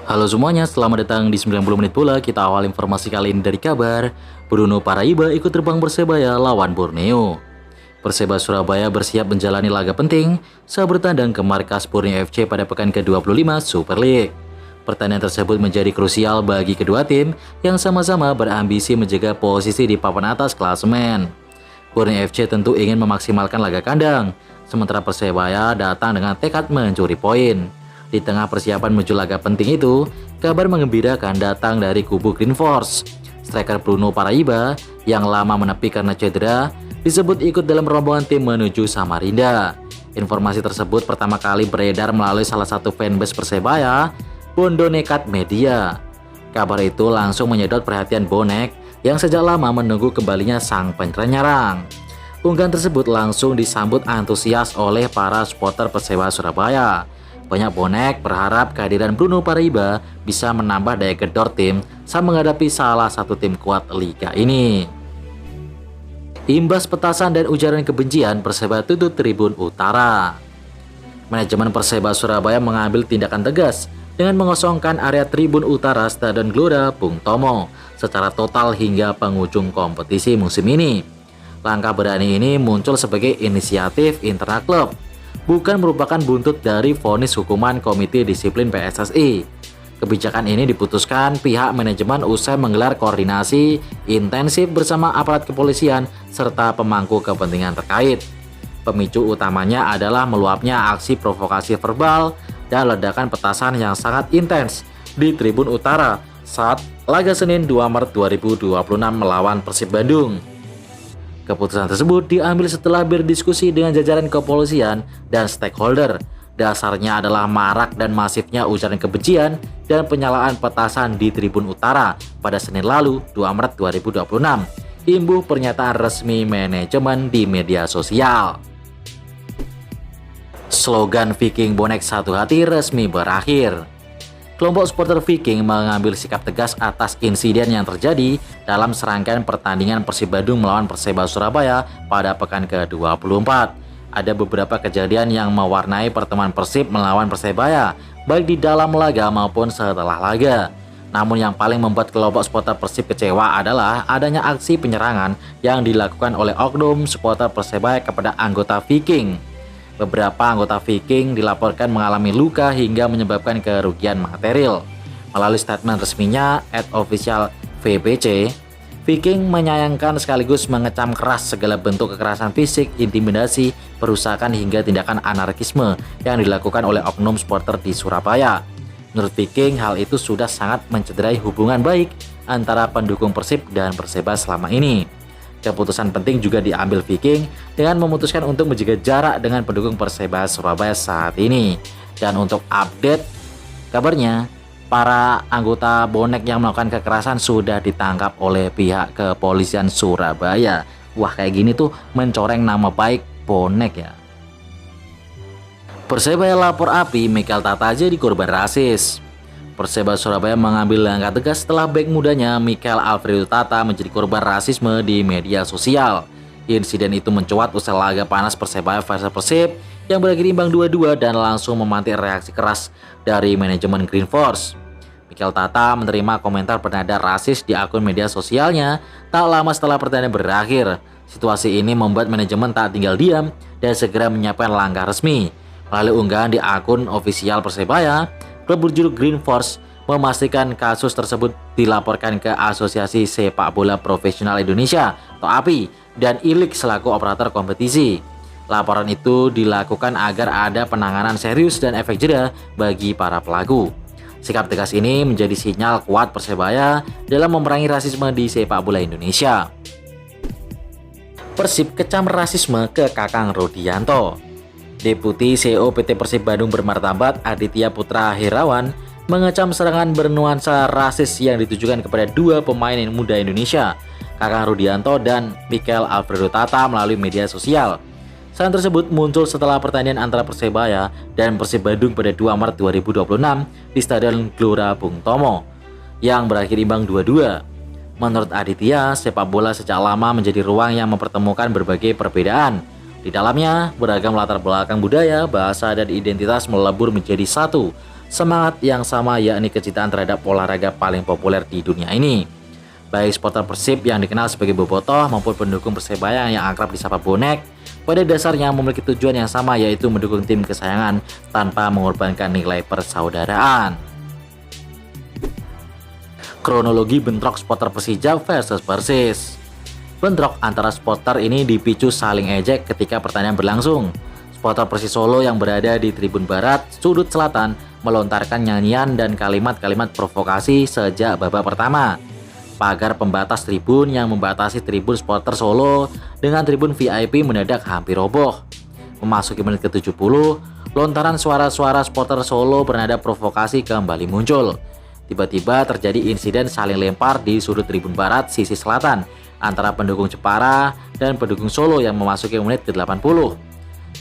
Halo semuanya, selamat datang di 90 menit bola. Kita awal informasi kali ini dari kabar Bruno Paraiba ikut terbang Persebaya lawan Borneo. Perseba Surabaya bersiap menjalani laga penting saat bertandang ke markas Borneo FC pada pekan ke-25 Super League. Pertandingan tersebut menjadi krusial bagi kedua tim yang sama-sama berambisi menjaga posisi di papan atas klasemen. Borneo FC tentu ingin memaksimalkan laga kandang, sementara Persebaya datang dengan tekad mencuri poin. Di tengah persiapan menuju laga penting itu, kabar mengembirakan datang dari kubu Green Force. Striker Bruno Paraiba yang lama menepi karena cedera disebut ikut dalam rombongan tim menuju Samarinda. Informasi tersebut pertama kali beredar melalui salah satu fanbase Persebaya, Bondo Nekat Media. Kabar itu langsung menyedot perhatian bonek yang sejak lama menunggu kembalinya sang penyerang. Unggahan tersebut langsung disambut antusias oleh para supporter Persebaya Surabaya. Banyak bonek berharap kehadiran Bruno Paraiba bisa menambah daya gedor tim saat menghadapi salah satu tim kuat liga ini. Imbas petasan dan ujaran kebencian, Persebaya tutup Tribun Utara. Manajemen Persebaya Surabaya mengambil tindakan tegas dengan mengosongkan area Tribun Utara Stadion Gelora Bung Tomo secara total hingga penghujung kompetisi musim ini. Langkah berani ini muncul sebagai inisiatif internal klub, bukan merupakan buntut dari vonis hukuman Komite Disiplin PSSI. Kebijakan ini diputuskan pihak manajemen usai menggelar koordinasi intensif bersama aparat kepolisian serta pemangku kepentingan terkait. Pemicu utamanya adalah meluapnya aksi provokasi verbal dan ledakan petasan yang sangat intens di Tribun Utara saat laga Senin 2 Maret 2026 melawan Persib Bandung. Keputusan tersebut diambil setelah berdiskusi dengan jajaran kepolisian dan stakeholder. Dasarnya adalah marak dan masifnya ujaran kebencian dan penyalaan petasan di Tribun Utara pada Senin lalu 2 Maret 2026. Imbuh pernyataan resmi manajemen di media sosial. Slogan Viking Bonek Satu Hati resmi berakhir. Kelompok supporter Viking mengambil sikap tegas atas insiden yang terjadi dalam serangkaian pertandingan Persib Bandung melawan Persebaya Surabaya pada pekan ke-24. Ada beberapa kejadian yang mewarnai pertemuan Persib melawan Persebaya, baik di dalam laga maupun setelah laga. Namun yang paling membuat kelompok supporter Persib kecewa adalah adanya aksi penyerangan yang dilakukan oleh oknum supporter Persebaya kepada anggota Viking. Beberapa anggota Viking dilaporkan mengalami luka hingga menyebabkan kerugian material. Melalui statement resminya @official_VBC, Viking menyayangkan sekaligus mengecam keras segala bentuk kekerasan fisik, intimidasi, perusakan hingga tindakan anarkisme yang dilakukan oleh oknum supporter di Surabaya. Menurut Viking, hal itu sudah sangat mencederai hubungan baik antara pendukung Persib dan Persebaya selama ini. Keputusan penting juga diambil Viking dengan memutuskan untuk menjaga jarak dengan pendukung Persebaya Surabaya saat ini. Dan untuk update kabarnya, para anggota bonek yang melakukan kekerasan sudah ditangkap oleh pihak kepolisian Surabaya. Wah, kayak gini tuh mencoreng nama baik bonek ya. Persebaya lapor api, Mikel Tata jadi korban rasis. Persebaya Surabaya mengambil langkah tegas setelah bek mudanya Mikel Alfredo Tata menjadi korban rasisme di media sosial. Insiden itu mencuat usai laga panas Persebaya versus Persib yang berakhir imbang 2-2 dan langsung memantik reaksi keras dari manajemen Green Force. Mikel Tata menerima komentar bernada rasis di akun media sosialnya tak lama setelah pertandingan berakhir. Situasi ini membuat manajemen tak tinggal diam dan segera menyiapkan langkah resmi. Melalui unggahan di akun ofisial Persebaya, klub berjuluk Green Force memastikan kasus tersebut dilaporkan ke Asosiasi Sepak Bola Profesional Indonesia atau API dan ILIK selaku operator kompetisi. Laporan itu dilakukan agar ada penanganan serius dan efek jeda bagi para pelaku. Sikap tegas ini menjadi sinyal kuat Persebaya dalam memerangi rasisme di sepak bola Indonesia. Persib kecam rasisme ke Kakang Rodianto. Deputi CEO PT Persib Bandung bermartabat Aditya Putra Herawan mengecam serangan bernuansa rasis yang ditujukan kepada dua pemain muda Indonesia, Kakang Rodianto dan Mikel Alfredo Tata melalui media sosial. Serangan tersebut muncul setelah pertandingan antara Persebaya dan Persib Bandung pada 2 Maret 2026 di Stadion Gelora Bung Tomo yang berakhir imbang 2-2. Menurut Aditya, sepak bola sejak lama menjadi ruang yang mempertemukan berbagai perbedaan. Di dalamnya, beragam latar belakang budaya, bahasa, dan identitas melebur menjadi satu. semangat yang sama yakni kecintaan terhadap olahraga paling populer di dunia ini. Baik supporter Persib yang dikenal sebagai bobotoh maupun pendukung Persebaya yang akrab disapa bonek, pada dasarnya memiliki tujuan yang sama yaitu mendukung tim kesayangan tanpa mengorbankan nilai persaudaraan. Kronologi bentrok supporter Persija versus Persis. Bentrok antara supporter ini dipicu saling ejek ketika pertandingan berlangsung. Supporter Persis Solo yang berada di tribun barat, sudut selatan, melontarkan nyanyian dan kalimat-kalimat provokasi sejak babak pertama. Pagar pembatas tribun yang membatasi tribun supporter Solo dengan tribun VIP mendadak hampir roboh. Memasuki menit ke-70, lontaran suara-suara supporter Solo bernada provokasi kembali muncul. Tiba-tiba terjadi insiden saling lempar di sudut tribun barat sisi selatan antara pendukung Jepara dan pendukung Solo yang memasuki menit ke-80.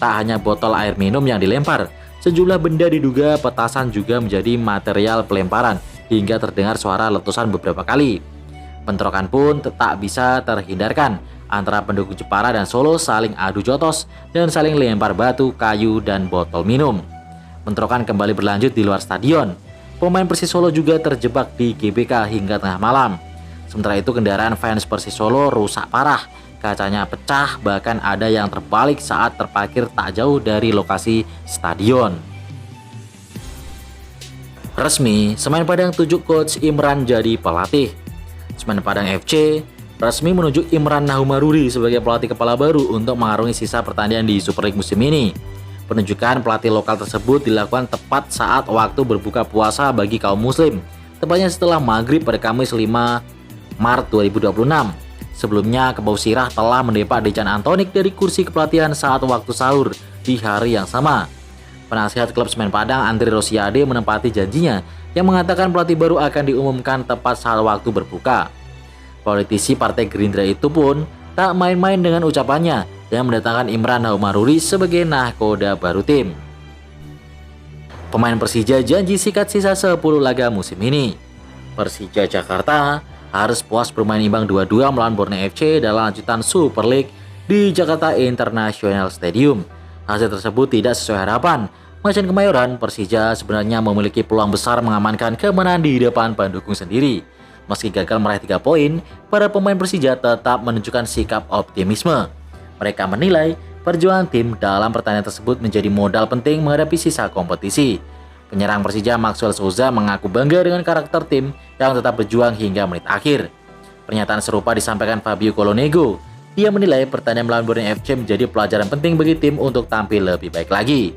Tak hanya botol air minum yang dilempar, sejumlah benda diduga petasan juga menjadi material pelemparan hingga terdengar suara letusan beberapa kali. Bentrokan pun tak bisa terhindarkan antara pendukung Jepara dan Solo saling adu jotos dan saling lempar batu, kayu, dan botol minum. Bentrokan kembali berlanjut di luar stadion. Pemain Persis Solo juga terjebak di GBK hingga tengah malam. Sementara itu kendaraan fans Persis Solo rusak parah, kacanya pecah, bahkan ada yang terbalik saat terparkir tak jauh dari lokasi stadion. Resmi, Semen Padang tunjuk coach Imran jadi pelatih. Semen Padang FC resmi menunjuk Imran Nahumaruri sebagai pelatih kepala baru untuk mengarungi sisa pertandingan di Super League musim ini. Penunjukan pelatih lokal tersebut dilakukan tepat saat waktu berbuka puasa bagi kaum muslim, tepatnya setelah maghrib pada Kamis 5 Maret 2026. Sebelumnya, Kebau Sirah telah mendepak Dejan Antonik dari kursi kepelatihan saat waktu sahur di hari yang sama. Penasihat klub Semen Padang Andri Rosiade menepati janjinya yang mengatakan pelatih baru akan diumumkan tepat saat waktu berbuka. Politisi Partai Gerindra itu pun tak main-main dengan ucapannya yang mendatangkan Imran Nahumaruri sebagai nahkoda baru tim. Pemain Persija janji sikat sisa 10 laga musim ini. Persija Jakarta harus puas bermain imbang 2-2 melawan Borneo FC dalam lanjutan Super League di Jakarta International Stadium. Hasil tersebut tidak sesuai harapan. Macan Kemayoran, Persija sebenarnya memiliki peluang besar mengamankan kemenangan di depan pendukung sendiri. Meski gagal meraih 3 poin, para pemain Persija tetap menunjukkan sikap optimisme. Mereka menilai perjuangan tim dalam pertandingan tersebut menjadi modal penting menghadapi sisa kompetisi. Penyerang Persija Maxwell Souza mengaku bangga dengan karakter tim yang tetap berjuang hingga menit akhir. Pernyataan serupa disampaikan Fabio Colonego. Dia menilai pertandingan melawan Borneo FC menjadi pelajaran penting bagi tim untuk tampil lebih baik lagi.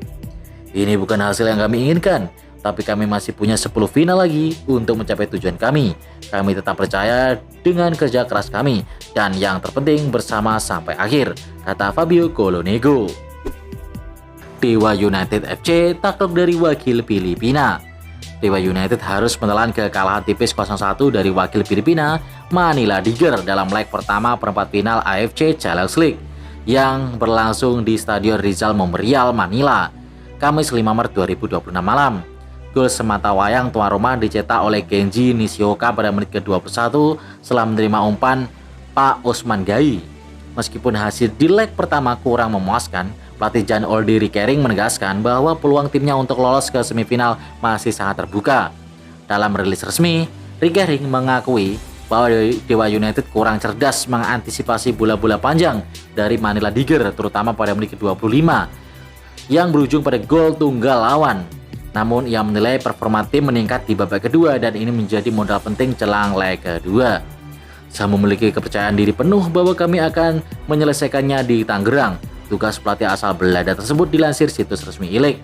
Ini bukan hasil yang kami inginkan, tapi kami masih punya 10 final lagi untuk mencapai tujuan kami. Kami tetap percaya dengan kerja keras kami, dan yang terpenting bersama sampai akhir, kata Fabio Colonego. Dewa United FC takluk dari wakil Filipina. Dewa United harus menelan kekalahan tipis 0-1 dari wakil Filipina Manila Tiger dalam leg pertama perempat final AFC Challenge League yang berlangsung di Stadion Rizal Memorial, Manila, Kamis 5 Maret 2026 malam. Gol semata wayang tuan rumah dicetak oleh Kenji Nishioka pada menit ke-21 setelah menerima umpan Pak Osman Gai. Meskipun hasil di leg pertama kurang memuaskan, pelatih Jan Oldi Rikering menegaskan bahwa peluang timnya untuk lolos ke semifinal masih sangat terbuka. Dalam rilis resmi, Rikering mengakui bahwa Dewa United kurang cerdas mengantisipasi bola-bola panjang dari Manila Tiger, terutama pada menit ke-25 yang berujung pada gol tunggal lawan. Namun ia menilai performa tim meningkat di babak kedua dan ini menjadi modal penting jelang leg kedua. Saya memiliki kepercayaan diri penuh bahwa kami akan menyelesaikannya di Tangerang. Tugas pelatih asal Belanda tersebut dilansir situs resmi ILEK.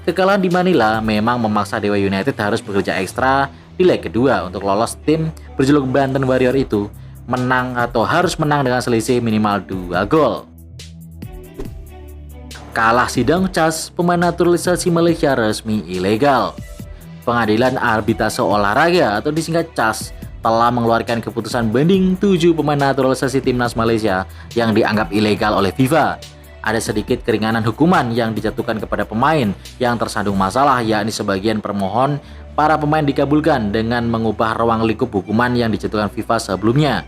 Kekalahan di Manila memang memaksa Dewa United harus bekerja ekstra di leg kedua untuk lolos. Tim berjuluk Banten Warrior itu menang atau harus menang dengan selisih minimal 2 gol. Kalah sidang CAS, pemain naturalisasi Malaysia resmi ilegal. Pengadilan Arbitrase Olahraga atau disingkat CAS telah mengeluarkan keputusan banding 7 pemain naturalisasi timnas Malaysia yang dianggap ilegal oleh FIFA. Ada sedikit keringanan hukuman yang dijatuhkan kepada pemain yang tersandung masalah, yakni sebagian permohon para pemain dikabulkan dengan mengubah ruang lingkup hukuman yang dijatuhkan FIFA sebelumnya.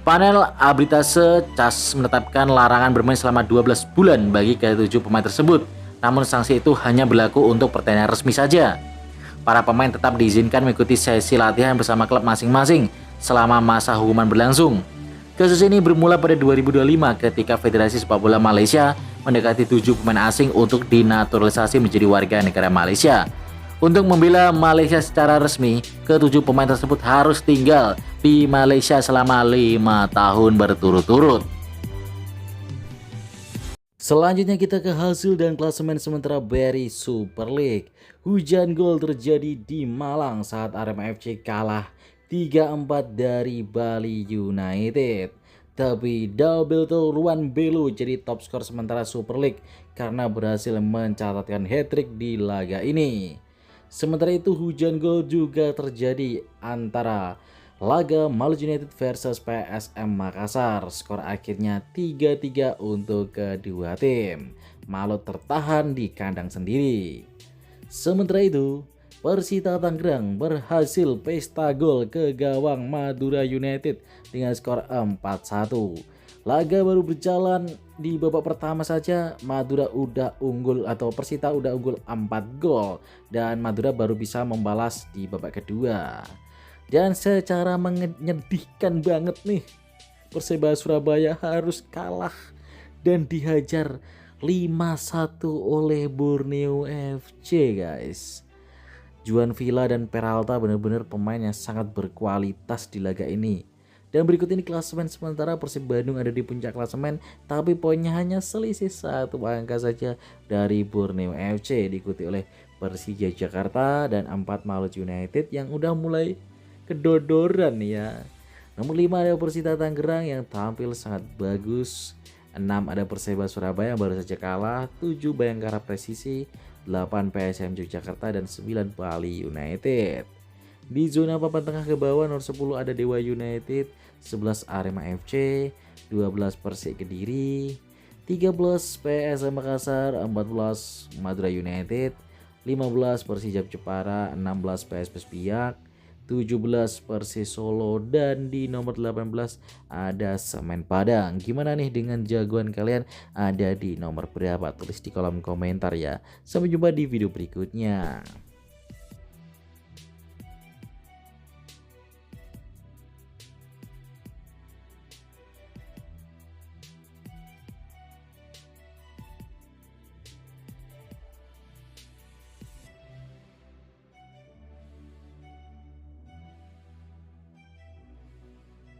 Panel arbitrase CAS menetapkan larangan bermain selama 12 bulan bagi ke-7 pemain tersebut. Namun sanksi itu hanya berlaku untuk pertandingan resmi saja. Para pemain tetap diizinkan mengikuti sesi latihan bersama klub masing-masing selama masa hukuman berlangsung. Kasus ini bermula pada 2025 ketika Federasi Sepak Bola Malaysia mendekati 7 pemain asing untuk dinaturalisasi menjadi warga negara Malaysia. Untuk membela Malaysia secara resmi, ke-7 pemain tersebut harus tinggal di Malaysia selama 5 tahun berturut-turut. Selanjutnya kita ke hasil dan klasemen sementara BRI Super League. Hujan gol terjadi di Malang saat Arema FC kalah 3-4 dari Bali United. Tapi double Ruan Belu jadi top skor sementara Super League karena berhasil mencatatkan hat-trick di laga ini. Sementara itu hujan gol juga terjadi antara laga Maluku United versus PSM Makassar. Skor akhirnya 3-3 untuk kedua tim. Malut tertahan di kandang sendiri. Sementara itu, Persita Tangerang berhasil pesta gol ke gawang Madura United dengan skor 4-1. Laga baru berjalan di babak pertama saja Madura udah unggul atau Persita udah unggul 4 gol dan Madura baru bisa membalas di babak kedua. Dan secara menyedihkan banget nih, Persebaya Surabaya harus kalah dan dihajar 5-1 oleh Borneo FC guys. Juan Villa dan Peralta benar-benar pemain yang sangat berkualitas di laga ini. Dan berikut ini klasemen sementara. Persib Bandung ada di puncak klasemen tapi poinnya hanya selisih 1 angka saja dari Borneo FC, diikuti oleh Persija Jakarta dan 4 Maluku United yang udah mulai kedodoran ya. Nomor 5 ada Persita Tangerang yang tampil sangat bagus. 6 ada Persebaya Surabaya yang baru saja kalah. 7 Bayangkara Presisi, 8 PSM Yogyakarta dan 9 Bali United. Di zona papan tengah ke bawah nomor 10 ada Dewa United, 11 Arema FC, 12 Persik Kediri, 13 PSM Makassar, 14 Madura United, 15 Persijap Jepara, 16 PSPS Biak, 17 Persis Solo dan di nomor 18 ada Semen Padang. Gimana nih dengan jagoan kalian? Ada di nomor berapa? Tulis di kolom komentar ya. Sampai jumpa di video berikutnya.